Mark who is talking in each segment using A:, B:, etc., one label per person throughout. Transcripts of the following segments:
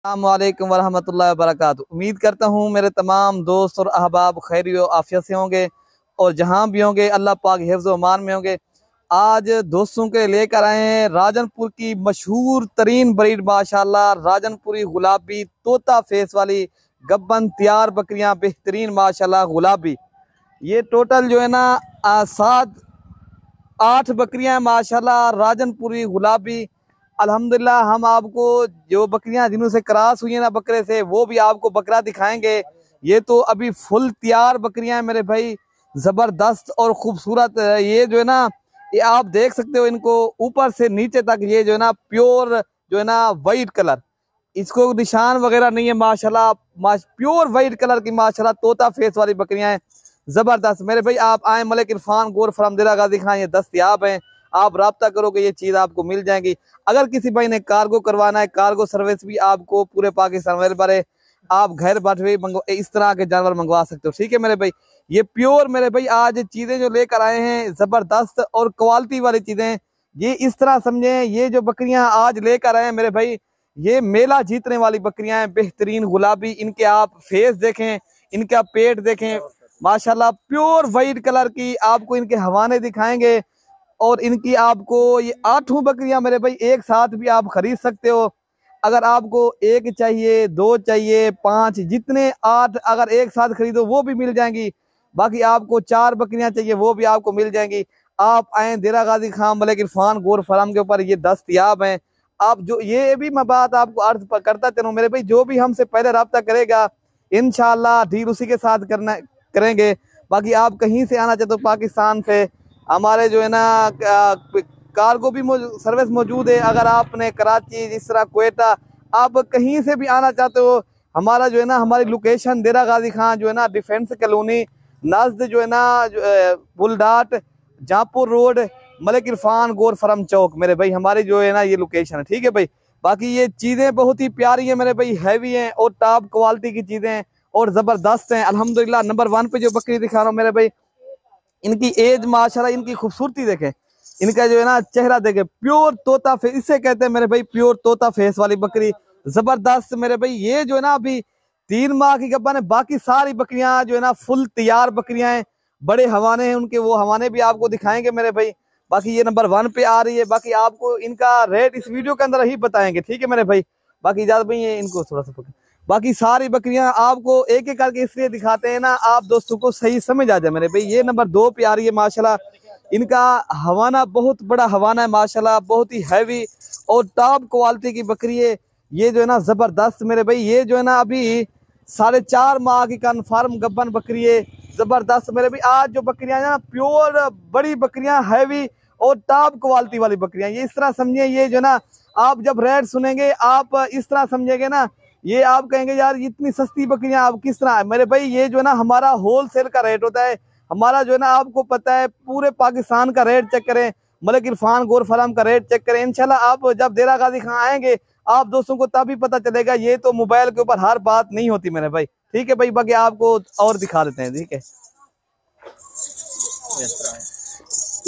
A: अस्सलामुअलैकुम वरहमतुल्लाहि वबरकातुहू। उम्मीद करता हूँ मेरे तमाम दोस्त और अहबाब खैर व आफियत से होंगे और जहाँ भी होंगे अल्लाह पाक हिफ्ज़ व अमान में होंगे। आज दोस्तों के लेकर आए हैं राजनपुर की मशहूर तरीन ब्रीड माशाल्लाह राजनपुरी गुलाबी तोता फेस वाली गब्बन तैयार बकरियां बेहतरीन माशाल्लाह गुलाबी। ये टोटल जो है ना 7-8 बकरियां माशाल्लाह राजनपुरी गुलाबी। अल्हम्दुलिल्लाह हम आपको जो बकरियां जिन्हों से क्रॉस हुई है ना बकरे से वो भी आपको बकरा दिखाएंगे। ये तो अभी फुल तैयार बकरियां हैं मेरे भाई, जबरदस्त और खूबसूरत। ये जो है ना ये आप देख सकते हो इनको ऊपर से नीचे तक, ये जो है ना प्योर जो है ना वाइट कलर, इसको निशान वगैरह नहीं है माशाल्लाह। प्योर वाइट कलर की माशाल्लाह तोता फेस वाली बकरियां हैं, जबरदस्त। मेरे भाई आप आए मलिक इरफान गोर फार्म दिरा गाजी खान, ये दस्तयाब हैं, आप राब्ता करोगे ये चीज़ आपको मिल जाएगी। अगर किसी भाई ने कार्गो करवाना है, कार्गो सर्विस भी आपको पूरे पाकिस्तान अवेलेबल है। आप घर बैठे इस तरह के जानवर मंगवा सकते हो, ठीक है मेरे भाई। ये प्योर मेरे भाई आज चीज़ें जो लेकर आए हैं ज़बरदस्त और क्वालिटी वाली चीज़ें। ये इस तरह समझें, ये जो बकरियां आज लेकर आए हैं मेरे भाई ये मेला जीतने वाली बकरियां हैं, बेहतरीन गुलाबी। इनके आप फेस देखें, इनका पेट देखें माशाल्लाह, प्योर वाइट कलर की आपको इनके हवाने दिखाएंगे। और इनकी आपको ये 8 बकरियां मेरे भाई एक साथ भी आप खरीद सकते हो। अगर आपको एक चाहिए, 2 चाहिए, 5, जितने 8 अगर एक साथ खरीदो वो भी मिल जाएंगी। बाकी आपको 4 बकरियां चाहिए वो भी आपको मिल जाएंगी। आप आए देरा गाजी खान मलिक इरफान गोर फार्म के ऊपर, ये दस्तयाब हैं। आप जो ये भी मैं बात आपको अर्ज करता चलूँ मेरे भाई, जो भी हमसे पहले रब्ता करेगा इंशाल्लाह डील उसी के साथ करना करेंगे। बाकी आप कहीं से आना चाहते हो पाकिस्तान से, हमारे जो है ना कार्गो भी सर्विस मौजूद है। अगर आपने कराची, जिस तरह क्वेटा, आप कहीं से भी आना चाहते हो, हमारा जो है ना हमारी लोकेशन देरा गाजी खान जो है ना डिफेंस कॉलोनी नज़द जो है ना बुलडाट जहाँपुर रोड मलिक इरफान गोर फार्म चौक मेरे भाई, हमारी जो है ना ये लोकेशन है, ठीक है भाई। बाकी ये चीज़ें बहुत ही प्यारी है मेरे भाई, हैवी हैं और टॉप क्वालिटी की चीज़ें हैं और ज़बरदस्त हैं अल्हम्दुलिल्लाह। नंबर 1 पे जो बकरी दिखा रहा हूँ मेरे भाई, इनकी एज माशाल्लाह, इनकी खूबसूरती देखें, इनका जो है ना चेहरा देखें, प्योर तोता फेस इसे कहते हैं मेरे भाई, प्योर तोता फेस वाली बकरी जबरदस्त मेरे भाई। ये जो है ना अभी 3 माह की गब्बन है, बाकी सारी बकरियां जो है ना फुल तैयार बकरियां हैं, बड़े हवाने हैं उनके, वो हवाने भी आपको दिखाएंगे मेरे भाई। बाकी ये नंबर 1 पे आ रही है। बाकी आपको इनका रेट इस वीडियो के अंदर ही बताएंगे, ठीक है मेरे भाई। बाकी इजाजत भाई ये इनको थोड़ा सा बाकी सारी बकरियां आपको एक एक करके इसलिए दिखाते हैं ना आप दोस्तों को सही समझ आ जाए मेरे भाई। ये नंबर 2 पे आ रही है माशाल्लाह, इनका हवाना बहुत बड़ा हवाना है माशाल्लाह, बहुत ही हैवी और टॉप क्वालिटी की बकरी है। ये जो है ना जबरदस्त मेरे भाई, ये जो है ना अभी 4.5 माह की कन्फर्म गब्बन बकरी है, जबरदस्त मेरे भाई। आज जो बकरियां हैं ना प्योर बड़ी बकरियां, हैवी और टॉप क्वालिटी वाली बकरियां। ये इस तरह समझिए, ये जो ना आप जब रेट सुनेंगे आप इस तरह समझेंगे ना, ये आप कहेंगे यार इतनी सस्ती बकरियां आप किस तरह। मेरे भाई ये जो है ना हमारा होलसेल का रेट होता है, हमारा जो है ना आपको पता है पूरे पाकिस्तान का रेट चेक करें, मलिक इरफान गोर फार्म का रेट चेक करें। इंशाल्लाह आप जब देरा गाजी खां आएंगे आप दोस्तों को तभी पता चलेगा। ये तो मोबाइल के ऊपर हर बात नहीं होती मेरे भाई, ठीक है भाई। बाकी आपको और दिखा देते हैं, ठीक है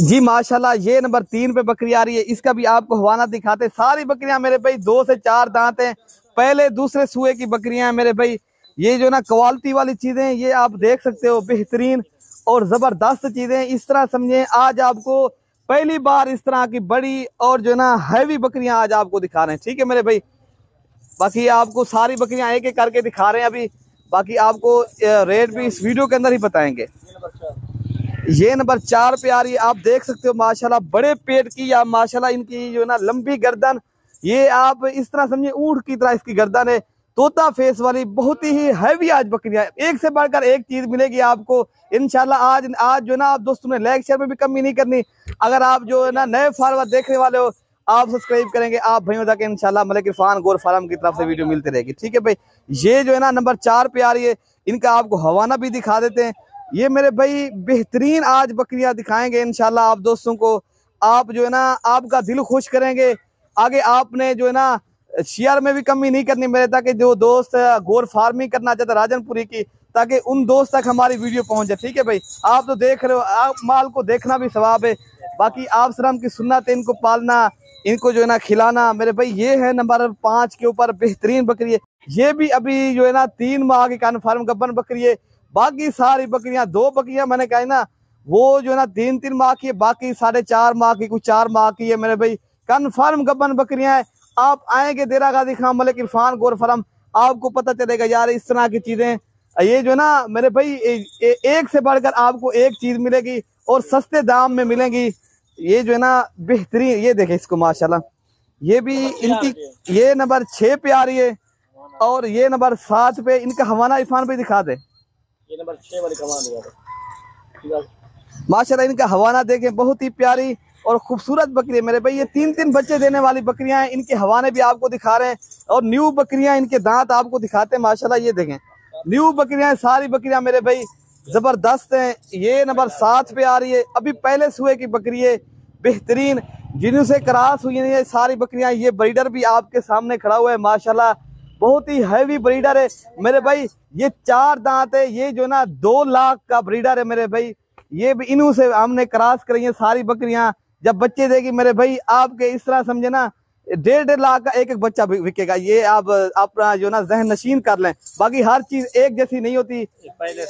A: जी माशाल्लाह। ये नंबर 3 पे बकरी आ रही है, इसका भी आपको हवाना दिखाते हैं। सारी बकरियां मेरे भाई 2 से 4 दांत हैं, पहले दूसरे सुए की बकरियां हैं मेरे भाई। ये जो ना क्वालिटी वाली चीजें ये आप देख सकते हो, बेहतरीन और जबरदस्त चीजें। इस तरह समझें आज आपको पहली बार इस तरह की बड़ी और जो ना हैवी बकरियां आज आपको दिखा रहे हैं, ठीक है मेरे भाई। बाकी आपको सारी बकरियां एक एक करके दिखा रहे हैं अभी, बाकी आपको रेट भी इस वीडियो के अंदर ही बताएंगे। ये नंबर 4 पे आ रही है, आप देख सकते हो माशाल्लाह बड़े पेट की, या माशाल्लाह इनकी जो ना लंबी गर्दन, ये आप इस तरह समझिए ऊंट की तरह इसकी गर्दन है, तोता फेस वाली बहुत ही हैवी आज बकरियां। एक से बढ़कर एक चीज मिलेगी आपको इंशाल्लाह। आज जो ना आप दोस्तों ने लाइक शेयर में भी कमी नहीं करनी। अगर आप जो है ना नए फॉलोअर देखने वाले हो आप सब्सक्राइब करेंगे, आप भाइयों तक इंशाल्लाह मलिक इरफान गोर फार्म की तरफ से वीडियो मिलती रहेगी, ठीक है भाई। ये जो है ना नंबर 4 पे आ रही है, इनका आपको हवाना भी दिखा देते हैं। ये मेरे भाई बेहतरीन आज बकरियां दिखाएंगे इंशाल्लाह आप दोस्तों को। आप जो है ना आपका दिल खुश करेंगे। आगे आपने जो है ना शेयर में भी कमी नहीं करनी मेरे, ताकि जो दोस्त गोर फार्मिंग करना चाहते राजनपुरी की, ताकि उन दोस्त तक हमारी वीडियो पहुंच जाए, ठीक है भाई। आप तो देख रहे हो, आप माल को देखना भी सवाब है। बाकी आप सलाम की सुन्नत है इनको पालना, इनको जो है ना खिलाना मेरे भाई। ये है नंबर 5 के ऊपर बेहतरीन बकरी है। ये भी अभी जो है ना 3 माह की कन्फर्म गब्बन बकरी है। बाकी सारी बकरियां, 2 बकरियां मैंने कहा ना वो जो है ना 3-3 माह की है, बाकी 4.5 माह की, कुछ 4 माह की है मेरे भाई। कन्फर्म गब्बन बकरियां हैं। आप आएंगे देरा गाजी खान मलिक इरफान गोर फार्म, आपको पता चलेगा यार इस तरह की चीजें। ये जो ना मेरे भाई एक से बढ़कर आपको एक चीज मिलेगी और सस्ते दाम में मिलेंगी। ये जो है ना बेहतरीन, ये देखे इसको माशाल्लाह। ये भी इनकी ये नंबर 6 पे आ रही है और ये नंबर 7 पे। इनका हवाना इरफान पे दिखा दे,
B: ये नंबर 6 वाली कमान
A: माशाल्लाह। इनका हवाना देखें, बहुत ही प्यारी और खूबसूरत बकरी है मेरे भाई। ये 3-3 बच्चे देने वाली बकरियां हैं। इनके हवाने भी आपको दिखा रहे हैं और न्यू बकरियां, इनके दांत आपको दिखाते हैं माशाल्लाह। ये देखें न्यू बकरियां, सारी बकरियां मेरे भाई जबरदस्त हैं। ये नंबर 7 पे आ रही है, अभी पहले सुए की बकरी है, बेहतरीन जिन्हों से क्रॉस हुई है ये सारी बकरियां। ये ब्रीडर भी आपके सामने खड़ा हुआ है माशाल्लाह, बहुत ही हैवी ब्रीडर है मेरे भाई। ये 4 दांत है, ये जो ना 2 लाख का ब्रीडर है मेरे भाई। ये भी इन्हों से हमने क्रॉस करी है सारी बकरियां। जब बच्चे देगी मेरे भाई आपके इस तरह समझे ना 1.5 लाख का एक बच्चा बिकेगा। ये आप अपना जो ना जहन नशीन कर लें। बाकी हर चीज एक जैसी नहीं होती।
B: पहले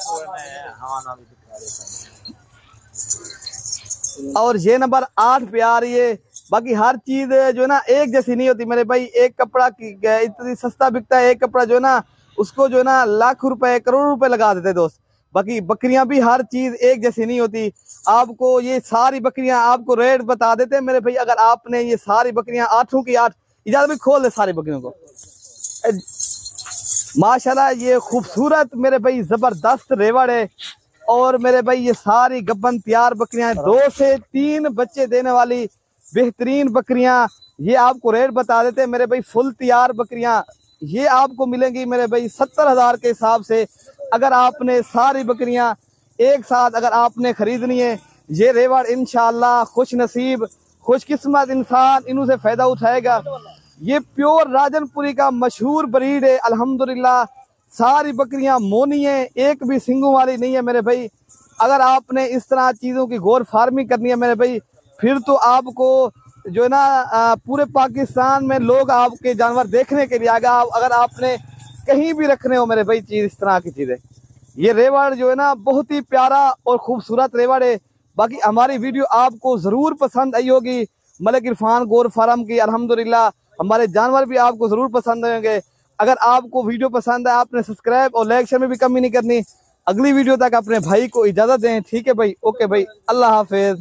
A: और ये नंबर 8 पे आ रही है। बाकी हर चीज जो ना एक जैसी नहीं होती मेरे भाई। एक कपड़ा इतनी सस्ता बिकता है, एक कपड़ा जो ना उसको जो ना लाख रुपए, करोड़ रुपए लगा देते दोस्त। बाकी बकरियां भी हर चीज एक जैसी नहीं होती। आपको ये सारी बकरियां आपको रेट बता देते हैं मेरे भाई। अगर आपने ये सारी बकरियां 8 की 8 इजाजत भी खोल दे सारी बकरियों को माशाल्लाह। ये खूबसूरत मेरे भाई जबरदस्त रेवड़ है और मेरे भाई ये सारी गब्बन तैयार बकरियां, 2 से 3 बच्चे देने वाली बेहतरीन बकरियां। ये आपको रेट बता देते हैं मेरे भाई। फुल तैयार बकरियां ये आपको मिलेंगी मेरे भाई 70,000 के हिसाब से। अगर आपने सारी बकरियां एक साथ अगर आपने खरीदनी है, ये रेवड़ इंशाल्लाह खुश नसीब खुशकिस्मत इंसान इन्हों से फायदा उठाएगा। ये प्योर राजनपुरी का मशहूर ब्रीड है अल्हम्दुलिल्लाह। सारी बकरियां मोनी है, एक भी सिंगों वाली नहीं है मेरे भाई। अगर आपने इस तरह चीज़ों की गौर फार्मिंग करनी है मेरे भाई, फिर तो आपको जो है ना पूरे पाकिस्तान में लोग आपके जानवर देखने के लिए आएगा। अगर आपने कहीं भी रखने हो मेरे भाई चीज़, इस तरह की चीज़ें। ये रेवड़ जो है ना बहुत ही प्यारा और खूबसूरत रेवड़ है। बाकी हमारी वीडियो आपको ज़रूर पसंद आई होगी मलिक इरफान गोर फार्म की। अल्हम्दुलिल्लाह हमारे जानवर भी आपको ज़रूर पसंद आएंगे। अगर आपको वीडियो पसंद है, आपने सब्सक्राइब और लाइक शेयर में भी कमी नहीं करनी। अगली वीडियो तक अपने भाई को इजाज़त दें, ठीक है भाई? ओके भाई, अल्लाह हाफिज़।